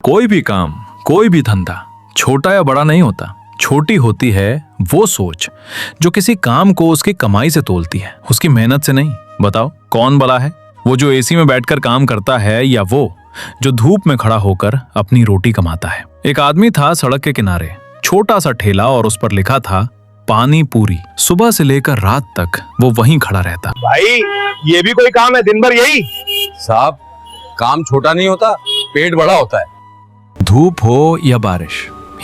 कोई भी काम, कोई भी धंधा छोटा या बड़ा नहीं होता। छोटी होती है वो सोच जो किसी काम को उसकी कमाई से तोलती है, उसकी मेहनत से नहीं। बताओ कौन बड़ा है? वो जो एसी में बैठकर काम करता है या वो जो धूप में खड़ा होकर अपनी रोटी कमाता है। एक आदमी था सड़क के किनारे, छोटा सा ठेला और उस पर लिखा था पानी पूरी। सुबह से लेकर रात तक वो वहीं खड़ा रहता। भाई ये भी कोई काम है? दिन भर यही? साहब काम छोटा नहीं होता, पेट बड़ा होता है। धूप हो या बारिश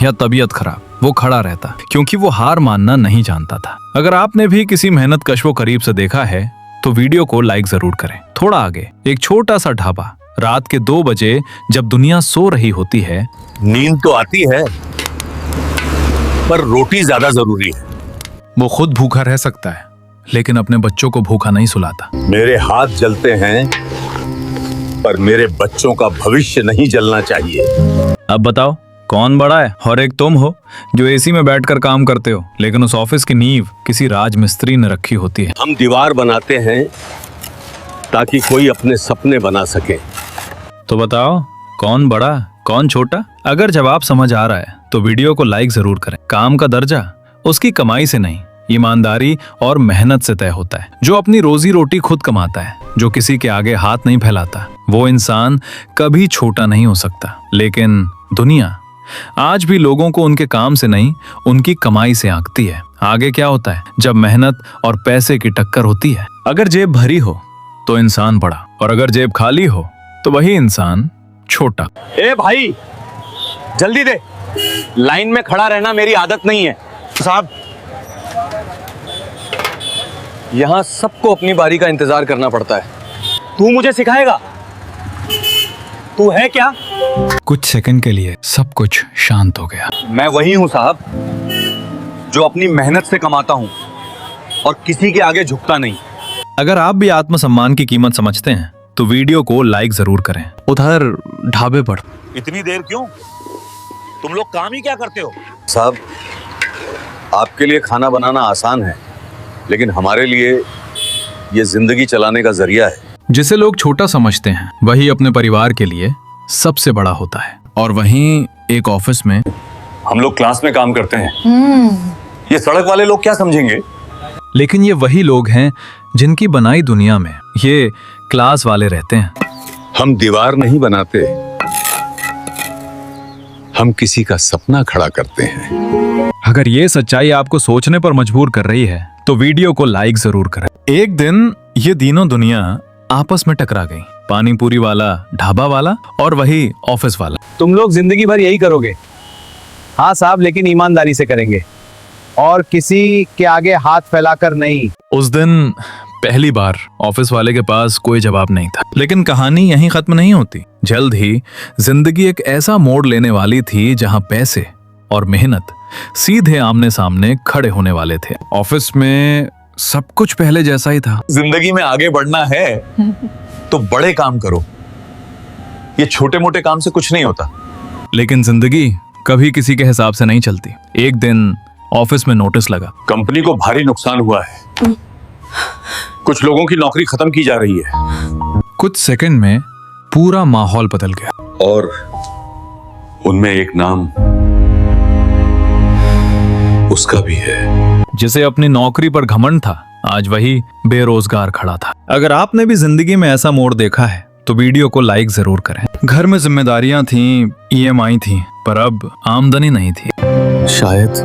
या तबीयत खराब, वो खड़ा रहता क्योंकि वो हार मानना नहीं जानता था। अगर आपने भी किसी मेहनत कश को करीब से देखा है तो वीडियो को लाइक जरूर करें। थोड़ा आगे एक छोटा सा ढाबा, रात के 2 बजे जब दुनिया सो रही होती है। नींद तो आती है पर रोटी ज्यादा जरूरी है। वो खुद भूखा रह सकता है लेकिन अपने बच्चों को भूखा नहीं सुलाता। मेरे हाथ जलते हैं पर मेरे बच्चों का भविष्य नहीं जलना चाहिए। अब बताओ कौन बड़ा है? और एक तुम हो जो एसी में बैठकर काम करते हो, लेकिन उस ऑफिस की नींव किसी राजमिस्त्री ने रखी होती है। हम दीवार बनाते हैं ताकि कोई अपने सपने बना सके। तो बताओ कौन बड़ा कौन छोटा? अगर जवाब समझ आ रहा है तो वीडियो को लाइक जरूर करें। काम का दर्जा उसकी कमाई से नहीं, ईमानदारी और मेहनत से तय होता है। जो अपनी रोजी रोटी खुद कमाता है, जो किसी के आगे हाथ नहीं फैलाता, वो इंसान कभी छोटा नहीं हो सकता। लेकिन दुनिया आज भी लोगों को उनके काम से नहीं, उनकी कमाई से आंकती है। आगे क्या होता है जब मेहनत और पैसे की टक्कर होती है? अगर जेब भरी हो तो इंसान बड़ा, और अगर जेब खाली हो तो वही इंसान छोटा। ए भाई जल्दी दे, लाइन में खड़ा रहना मेरी आदत नहीं है। साहब यहाँ सबको अपनी बारी का इंतजार करना पड़ता है। तू मुझे सिखाएगा? तू है क्या? कुछ सेकंड के लिए सब कुछ शांत हो गया। मैं वही हूँ साहब जो अपनी मेहनत से कमाता हूँ और किसी के आगे झुकता नहीं। अगर आप भी आत्मसम्मान की कीमत समझते हैं तो वीडियो को लाइक जरूर करें। उधर ढाबे पर इतनी देर क्यों? तुम लोग काम ही क्या करते हो? साहब आपके लिए खाना बनाना आसान है, लेकिन हमारे लिए ये जिंदगी चलाने का जरिया है। जिसे लोग छोटा समझते हैं वही अपने परिवार के लिए सबसे बड़ा होता है। और वहीं एक ऑफिस में हम लोग क्लास में काम करते हैं, ये सड़क वाले लोग क्या समझेंगे? लेकिन ये वही लोग हैं जिनकी बनाई दुनिया में ये क्लास वाले रहते हैं। हम दीवार नहीं बनाते, हम किसी का सपना खड़ा करते हैं। अगर ये सच्चाई आपको सोचने पर मजबूर कर रही है तो वीडियो को लाइक जरूर करें। एक दिन ये तीनों दुनिया आपस में टकरा गई, पानी पूरी वाला, ढाबा वाला और वही ऑफिस वाला। तुम लोग जिंदगी भर यही करोगे? हाँ साहब, लेकिन ईमानदारी से करेंगे और किसी के आगे हाथ फैलाकर नहीं। उस दिन पहली बार ऑफिस वाले के पास कोई जवाब नहीं था, लेकिन कहानी यहीं खत्म नहीं होती। जल्द ही जिंदगी एक ऐसा मोड़ लेने वाली थी जहां पैसे और मेहनत सीधे आमने सामने खड़े होने वाले थे। ऑफिस में सब कुछ पहले जैसा ही था। जिंदगी में आगे बढ़ना है तो बड़े काम करो, ये छोटे मोटे काम से कुछ नहीं होता। लेकिन जिंदगी कभी किसी के हिसाब से नहीं चलती। एक दिन ऑफिस में नोटिस लगा, कंपनी को भारी नुकसान हुआ है, कुछ लोगों की नौकरी खत्म की जा रही है। कुछ सेकंड में पूरा माहौल बदल गया। और उनमें एक नाम उसका भी है। जिसे अपनी नौकरी पर घमंड था, आज वही बेरोजगार खड़ा था। अगर आपने भी जिंदगी में ऐसा मोड़ देखा है तो वीडियो को लाइक जरूर करें। घर में जिम्मेदारियां थीं, EMI थी, पर अब आमदनी नहीं थी। शायद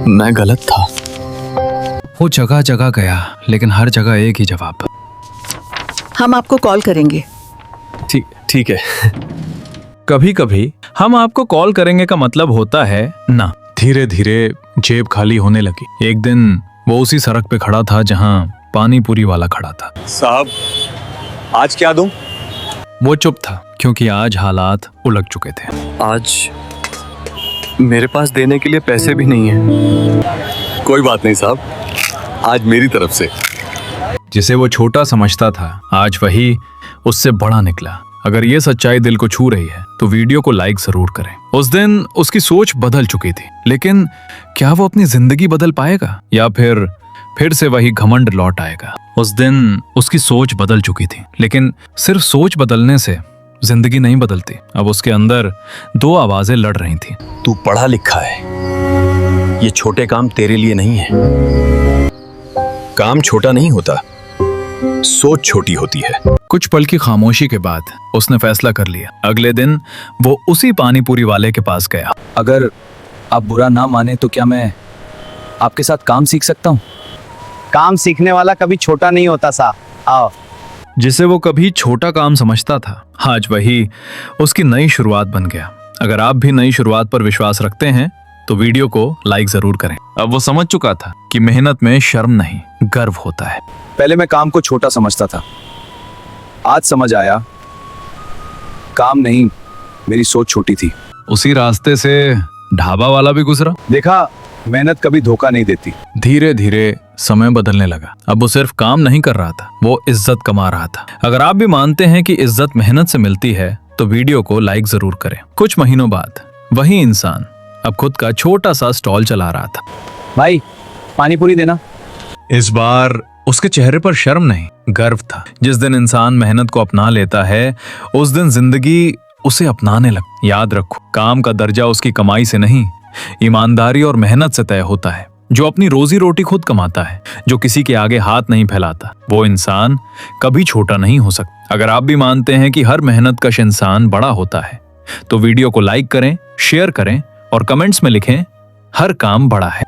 मैं गलत था। वो जगह जगह गया, लेकिन हर जगह एक ही जवाब, हम आपको कॉल करेंगे। ठीक है। कभी कभी हम आपको कॉल करेंगे का मतलब होता है ना। धीरे धीरे जेब खाली होने लगी। एक दिन वो उसी सड़क पे खड़ा था जहां पानी पूरी वाला खड़ा था। साहब आज क्या दूं? वो चुप था क्योंकि आज हालात उलट चुके थे। आज मेरे पास देने के लिए पैसे भी नहीं है। कोई बात नहीं साहब, आज मेरी तरफ से। जिसे वो छोटा समझता था आज वही उससे बड़ा निकला। अगर ये सच्चाई दिल को छू रही है तो वीडियो को लाइक जरूर करें। उस दिन उसकी सोच बदल चुकी थी, लेकिन क्या वो अपनी जिंदगी बदल पाएगा या फिर से वही घमंड लौट आएगा? उस दिन उसकी सोच बदल चुकी थी, लेकिन सिर्फ सोच बदलने से जिंदगी नहीं बदलती। अब उसके अंदर दो आवाजें लड़ रही थी। तू पढ़ा लिखा है, ये छोटे काम तेरे लिए नहीं है। काम छोटा नहीं होता, सोच छोटी होती है। कुछ पल की खामोशी के बाद उसने फैसला कर लिया। अगले दिन वो उसी पानी पूरी वाले के पास गया। अगर आप बुरा ना माने तो क्या मैं आपके साथ काम सीख सकता हूँ? काम सीखने वाला कभी छोटा नहीं होता साहब। आओ। जिसे वो कभी छोटा काम समझता था, आज वही उसकी नई शुरुआत बन गया। अगर आप भी नई शुरुआत पर विश्वास रखते हैं तो वीडियो को लाइक जरूर करें। अब वो समझ चुका था कि मेहनत में शर्म नहीं, गर्व होता है। पहले मैं काम को छोटा समझता था, आज समझ आया काम नहीं, मेरी सोच छोटी थी। उसी रास्ते से ढाबा वाला भी गुजरा। देखा, मेहनत कभी धोखा नहीं देती। धीरे धीरे समय बदलने लगा। अब वो सिर्फ काम नहीं कर रहा था, वो इज्जत कमा रहा था। अगर आप भी मानते हैं कि इज्जत मेहनत से मिलती है तो वीडियो को लाइक जरूर करें। कुछ महीनों बाद वही इंसान अब खुद का छोटा सा स्टॉल चला रहा था। भाई, पानी पूरी देना। इस बार उसके चेहरे पर शर्म नहीं, गर्व था। जिस दिन इंसान मेहनत को अपना लेता है उस दिन जिंदगी उसे अपनाने लग। याद रखो, काम का दर्जा उसकी कमाई से नहीं, ईमानदारी और मेहनत से तय होता है। जो अपनी रोजी रोटी खुद कमाता है, जो किसी के आगे हाथ नहीं फैलाता, वो इंसान कभी छोटा नहीं हो सकता। अगर आप भी मानते हैं कि हर मेहनतकश इंसान बड़ा होता है तो वीडियो को लाइक करें, शेयर करें और कमेंट्स में लिखें, हर काम बड़ा है।